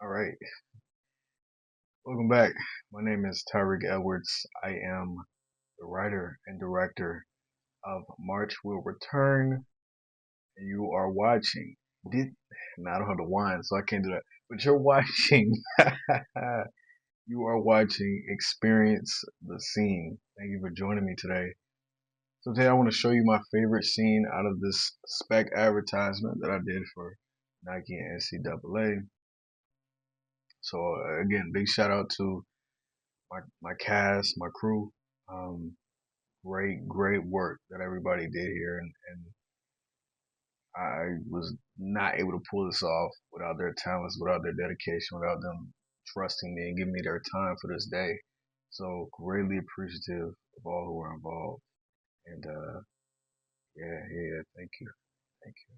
All right, welcome back. My name is Tyreek Edwards. I am the writer and director of March Will Return, and you are watching. Did now I don't have the wine, so I can't do that. But you're watching. You are watching Experience the Scene. Thank you for joining me today. So today I want to show you my favorite scene out of this spec advertisement that I did for Nike and NCAA. So again, big shout out to my cast, my crew. Um, great work that everybody did here, and I was not able to pull this off without their talents, without their dedication, without them trusting me and giving me their time for this day. So greatly appreciative of all who were involved. And yeah, thank you, thank you.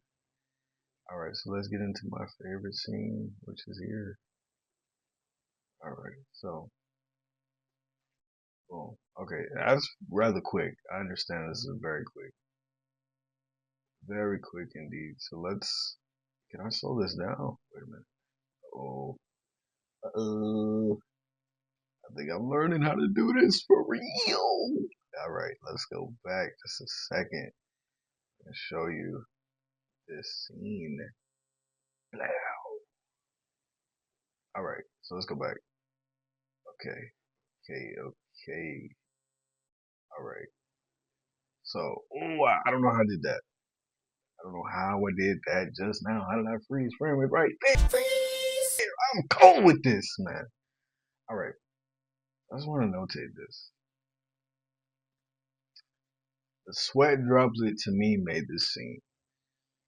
All right, so let's get into my favorite scene, which is here. All right, so boom. Okay, that's rather quick. I understand this is very quick indeed. So let's. Can I slow this down? Wait a minute. Oh, I think I'm learning how to do this for real. All right, let's go back just a second and show you this scene. All right, so let's go back. Okay, okay. All right. So, I don't know how I did that. I don't know how I did that just now. How did I freeze frame it right there? Freeze! I'm cold with this, man. All right, I just want to notate this. The sweat droplet to me made this scene.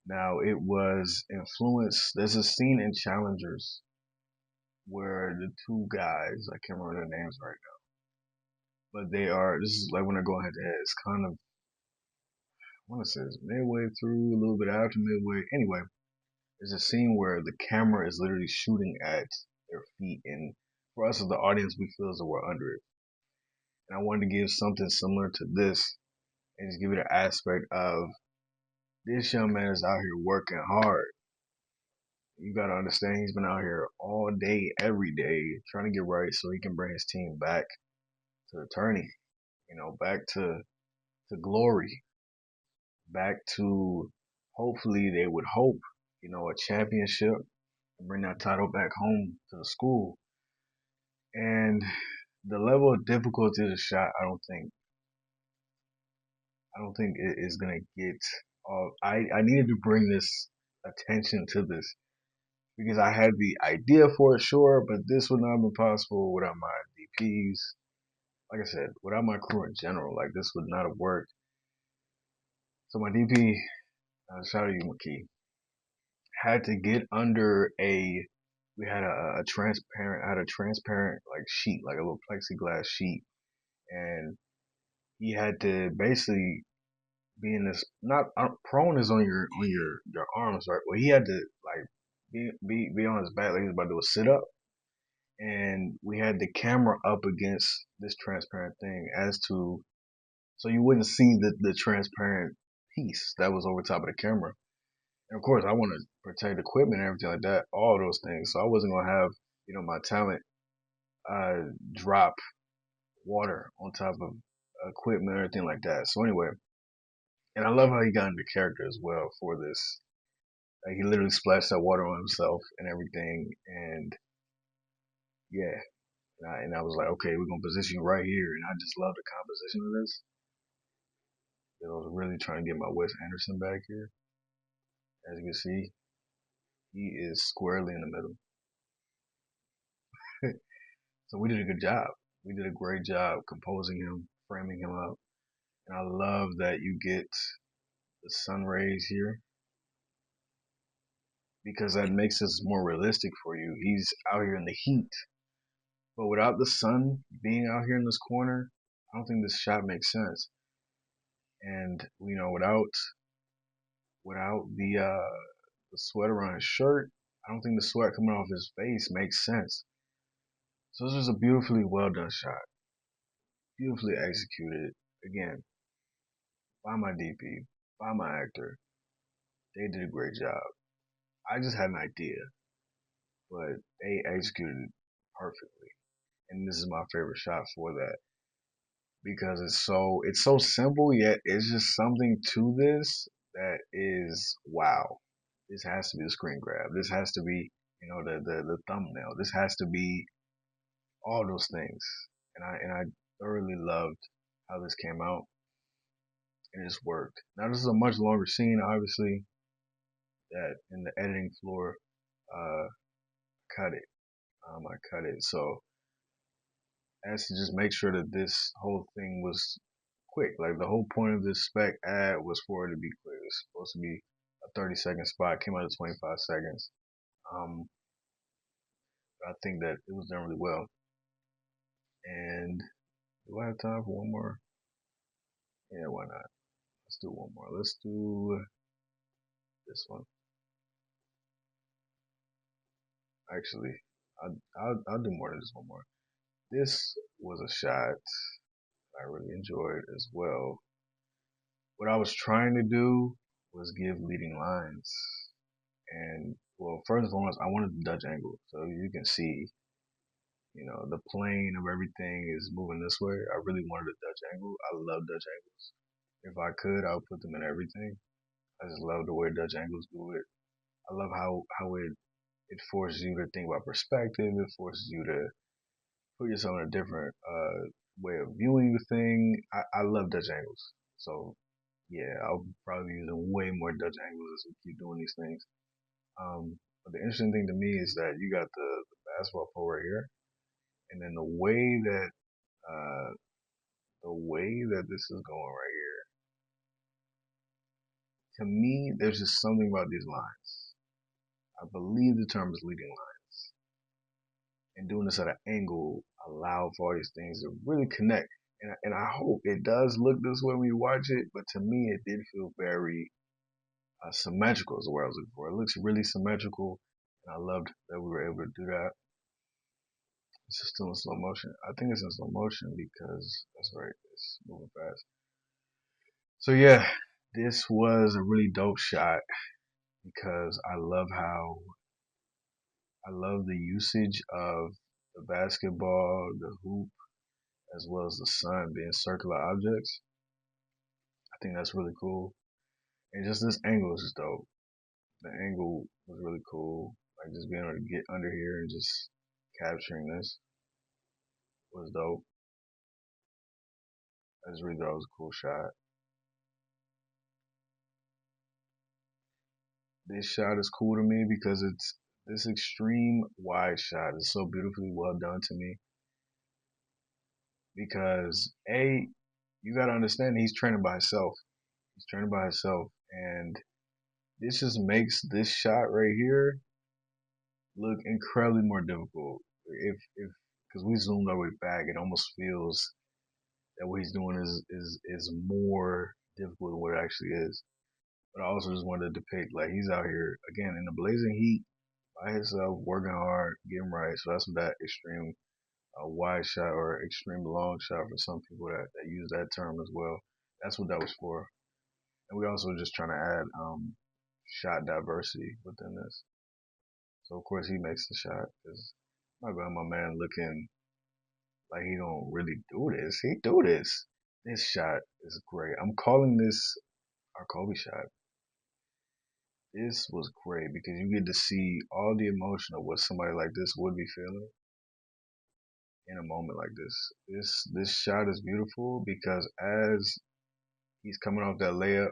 Now it was influenced. There's a scene in Challengers where the two guys, I can't remember their names right now, but they are. This is like when they're going head to head. It's kind of, I want to say it's midway through, a little bit after midway. Anyway, there's a scene where the camera is literally shooting at their feet, and for us as the audience, we feel as though we're under it. And I wanted to give something similar to this, and just give it an aspect of this young man is out here working hard. You gotta understand he's been out here all day, every day, trying to get right so he can bring his team back to the tourney, back to glory, back to hopefully they would hope, a championship and bring that title back home to the school. And the level of difficulty of the shot, I don't think it is gonna get. I needed to bring this attention to this because I had the idea for it, sure, but this would not have been possible without my DPs. Like I said, without my crew in general, like this would not have worked. So my DP, shout out to you, McKee, had to get under a. We had a transparent, I had a transparent like sheet, like a little plexiglass sheet, and he had to basically be in this. Not prone is on your arms, right? Well, he had to like be on his back, like he was about to do a sit up, and we had the camera up against this transparent thing as to so you wouldn't see the transparent piece that was over top of the camera. And of course, I want to protect equipment and everything like that, all those things. So I wasn't gonna have my talent drop water on top of equipment or anything like that. So anyway, and I love how he got into character as well for this. Like he literally splashed that water on himself and everything, and yeah, and I was like, okay, we're gonna position you right here, and I just love the composition of this. I was really trying to get my Wes Anderson back here. As you can see, he is squarely in the middle. So we did a good job. We did a great job composing him, framing him up. And I love that you get the sun rays here because that makes this more realistic for you. He's out here in the heat, but without the sun being out here in this corner, I don't think this shot makes sense. And without the sweat around his shirt, I don't think the sweat coming off his face makes sense. So this was a beautifully well done shot, beautifully executed. Again, by my DP, by my actor. They did a great job. I just had an idea. but they executed it perfectly. And this is my favorite shot for that because it's so simple yet it's just something to this that is wow. This has to be the screen grab. This has to be the thumbnail. This has to be all those things. And I thoroughly loved how this came out and it just worked. Now this is a much longer scene, obviously, that in the editing floor, uh, cut it. I cut it. So as to just make sure that this whole thing was quick. Like the whole point of this spec ad was for it to be quick. It's supposed to be a 30-second spot. Came out at 25 seconds. Um, I think that it was done really well. And do I have time for one more? Yeah, why not? Let's do one more. Let's do this one. Actually, I'll do more than just one more. This was a shot I really enjoyed as well. What I was trying to do was give leading lines. And well, first and foremost, I wanted the Dutch angle. So you can see, the plane of everything is moving this way. I really wanted a Dutch angle. I love Dutch angles. If I could, I would put them in everything. I just love the way Dutch angles do it. I love how it forces you to think about perspective. It forces you to put yourself in a different way of viewing the thing. I love Dutch angles. So yeah, I'll probably be using way more Dutch angles as we keep doing these things. But the interesting thing to me is that you got the basketball pole right here, and then uh, the way that this is going right here, to me, there's just something about these lines. I believe the term is leading lines, and doing this at an angle allow for all these things to really connect. And I hope it does look this way when you watch it, but to me, it did feel very symmetrical is the word I was looking for. It looks really symmetrical, and I loved that we were able to do that. It's still in slow motion. I think it's in slow motion because that's right. It's moving fast. So yeah, this was a really dope shot because I love the usage of the basketball, the hoop, as well as the sun being circular objects. I think that's really cool. And just this angle is just dope. The angle was really cool. Like just being able to get under here and just capturing this was dope. I just really thought it was a cool shot. This shot is cool to me because it's this extreme wide shot is so beautifully well done to me because you gotta understand he's training by himself. He's training by himself, and this just makes this shot right here look incredibly more difficult. If because we zoomed all the way back, it almost feels that what he's doing is more difficult than what it actually is. But I also just wanted to depict like he's out here again in the blazing heat by himself, working hard, getting right. So that's what that extreme wide shot or extreme long shot for some people that use that term as well. That's what that was for. And we also were just trying to add shot diversity within this. So of course he makes the shot because I'm not gonna have my man looking like he don't really do this. He do this. This shot is great. I'm calling this our Kobe shot. This was great because you get to see all the emotion of what somebody like this would be feeling in a moment like this. This shot is beautiful because as he's coming off that layup,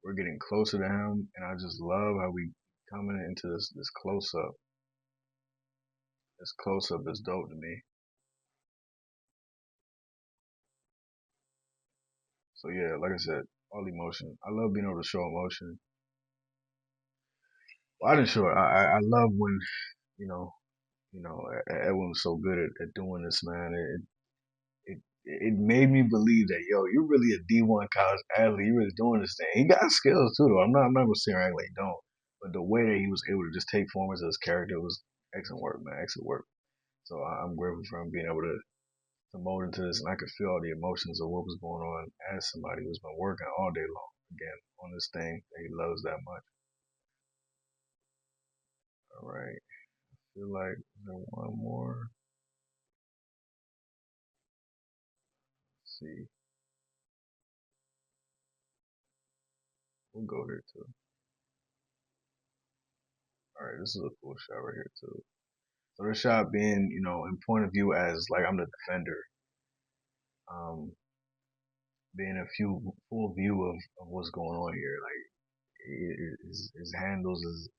we're getting closer to him, and I just love how we coming into this close up. This close up is dope to me. So yeah, like I said, all emotion. I love being able to show emotion. Well, I didn't show it. I love when you know Edwin was so good at doing this, man. It made me believe that you're really a D1 college athlete. You're really doing this thing. He got skills too, though. I'm not gonna sit here and act like he don't. But the way that he was able to just take form as his character was excellent work, man. Excellent work. So I'm grateful for him being able to mold into this, and I could feel all the emotions of what was going on as somebody who's been working all day long again on this thing that he loves that much. All right. Feel like there one more. Let's see, we'll go here too. All right, this is a cool shot right here too. So the shot being, in point of view as like I'm the defender, um, being a few full view of what's going on here. Like his handles is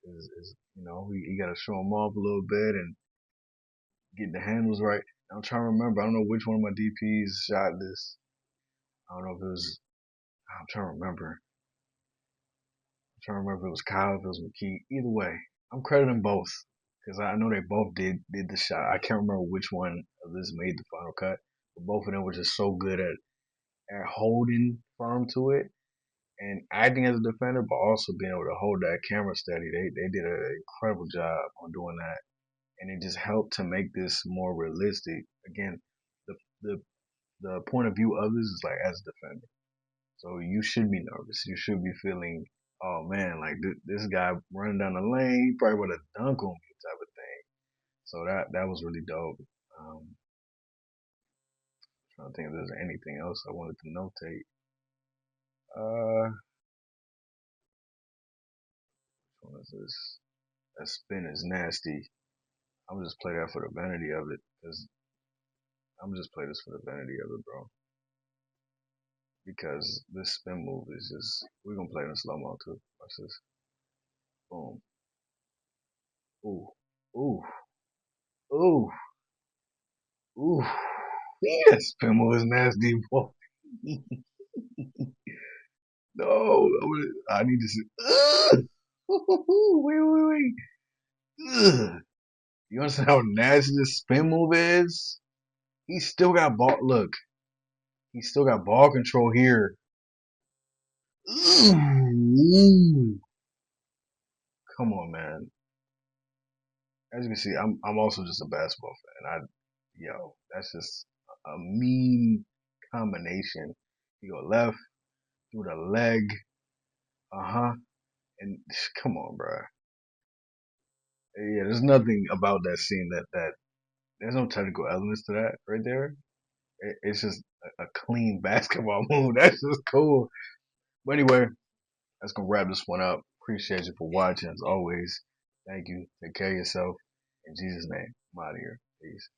he got to show him off a little bit and get the handles right. I'm trying to remember. I don't know which one of my DPs shot this. I don't know if it was. I'm trying to remember. I'm trying to remember if it was Kyle, if it was McKee. Either way, I'm crediting both because I know they both did the shot. I can't remember which one of this made the final cut, but both of them were just so good at holding firm to it and acting as a defender, but also being able to hold that camera steady. They did an incredible job on doing that, and it just helped to make this more realistic. Again, the the the point of view of this is like as a defender, so you should be nervous. You should be feeling, oh man, like this guy running down the lane, he probably would have dunked on me type of thing. So that was really dope. Trying to think if there's anything else I wanted to notate. Which one is this? That spin is nasty. I'm just play that for the vanity of it, because I'm just play this for the vanity of it, bro. Because this spin move is just we're gonna play it in slow mo too. Watch this. Boom. Ooh. Ooh. Ooh. Ooh. Yeah, spin move is nasty, boy. No, I need to see. Ugh. Wait. Ugh. You understand how nasty this spin move is? He still got ball. Look, he still got ball control here. Ooh. Come on, man. As you can see, I'm also just a basketball fan. That's just a mean combination. You go left through the leg, and come on, bro. Yeah, there's nothing about that scene that there's no technical elements to that right there. It's just a clean basketball move. That's just cool. But anyway, that's gonna wrap this one up. Appreciate you for watching as always. Thank you. Take care of yourself. In Jesus' name, I'm out of here. Peace.